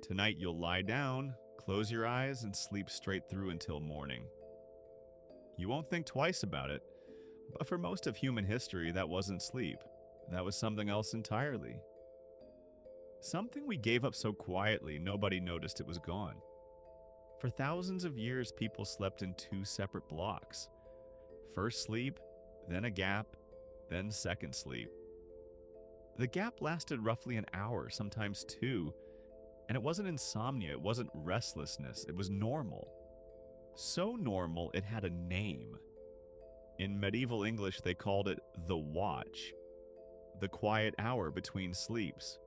Tonight you'll lie down, close your eyes, and sleep straight through until morning. You won't think twice about it, but for most of human history, that wasn't sleep. That was something else entirely. Something we gave up so quietly nobody noticed it was gone. For thousands of years, people slept in two separate blocks. First sleep, then a gap, then second sleep. The gap lasted roughly an hour, sometimes two, and it wasn't insomnia, it wasn't restlessness, it was normal. So normal, it had a name. In medieval English, they called it the watch, the quiet hour between sleeps.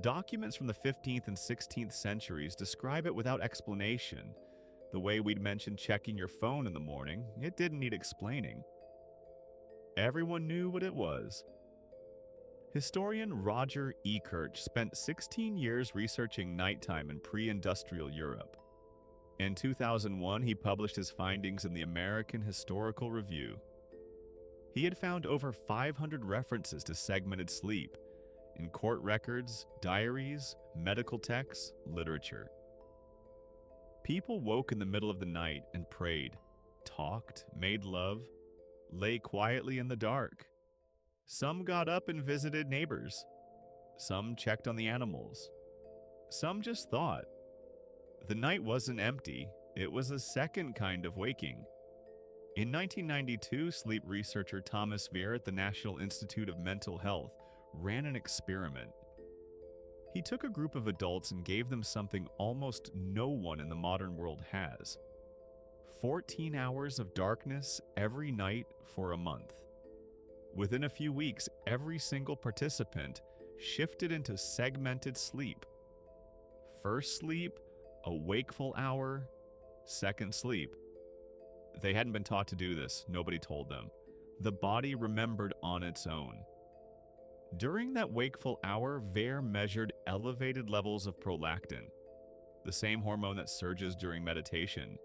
Documents from the 15th and 16th centuries describe it without explanation. The way we'd mentioned checking your phone in the morning, it didn't need explaining. Everyone knew what it was. Historian Roger E. Kirch spent 16 years researching nighttime in pre-industrial Europe. In 2001, he published his findings in the American Historical Review. He had found over 500 references to segmented sleep in court records, diaries, medical texts, literature. People woke in the middle of the night and prayed, talked, made love, lay quietly in the dark. Some got up and visited neighbors. Some checked on the animals. Some just thought. The night wasn't empty, it was a second kind of waking. In 1992, sleep researcher Thomas Veer at the National Institute of Mental Health ran an experiment. He took a group of adults and gave them something almost no one in the modern world has: 14 hours of darkness every night for a month. Within a few weeks, every single participant shifted into segmented sleep. First sleep, a wakeful hour, second sleep. They hadn't been taught to do this, nobody told them. The body remembered on its own. During that wakeful hour, Veer measured elevated levels of prolactin, the same hormone that surges during meditation,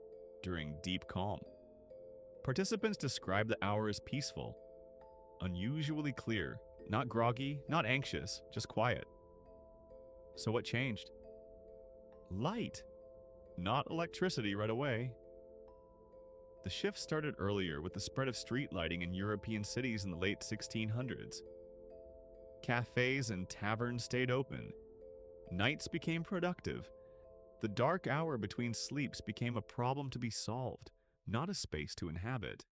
during deep calm. Participants described the hour as peaceful, unusually clear, not groggy, not anxious, just quiet. So what changed? Light, not electricity right away. The shift started earlier with the spread of street lighting in European cities in the late 1600s. Cafes and taverns stayed open. Nights became productive. The dark hour between sleeps became a problem to be solved, not a space to inhabit.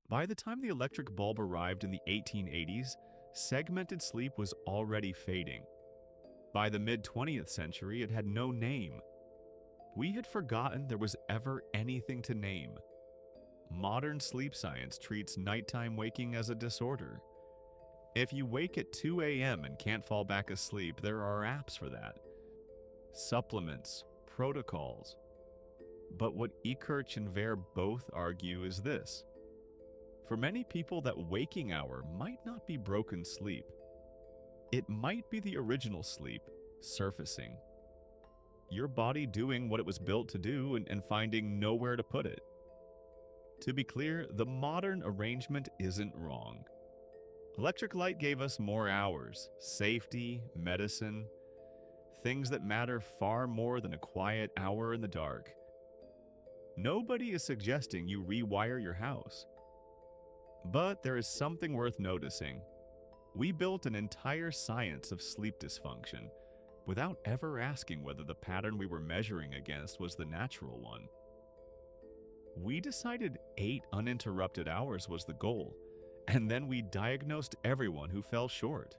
By the time the electric bulb arrived in the 1880s, segmented sleep was already fading. By the mid-20th century, it had no name. We had forgotten there was ever anything to name. Modern sleep science treats nighttime waking as a disorder. If you wake at 2 a.m. and can't fall back asleep, there are apps for that. Supplements, protocols. But what Kirch and Veer both argue is this. For many people, that waking hour might not be broken sleep. It might be the original sleep, surfacing. Your body doing what it was built to do and finding nowhere to put it. To be clear, the modern arrangement isn't wrong. Electric light gave us more hours, safety, medicine, things that matter far more than a quiet hour in the dark. Nobody is suggesting you rewire your house. But there is something worth noticing. We built an entire science of sleep dysfunction without ever asking whether the pattern we were measuring against was the natural one. We decided 8 uninterrupted hours was the goal, and then we diagnosed everyone who fell short.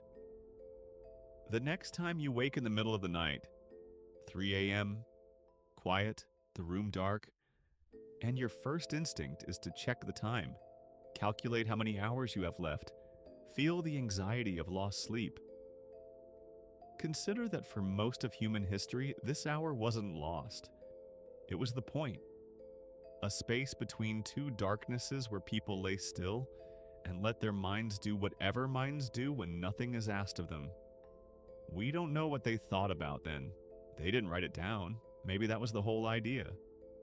The next time you wake in the middle of the night, 3 a.m., quiet, the room dark, and your first instinct is to check the time, calculate how many hours you have left, feel the anxiety of lost sleep. Consider that for most of human history, this hour wasn't lost. It was the point. A space between two darknesses where people lay still and let their minds do whatever minds do when nothing is asked of them. We don't know what they thought about then. They didn't write it down. Maybe that was the whole idea.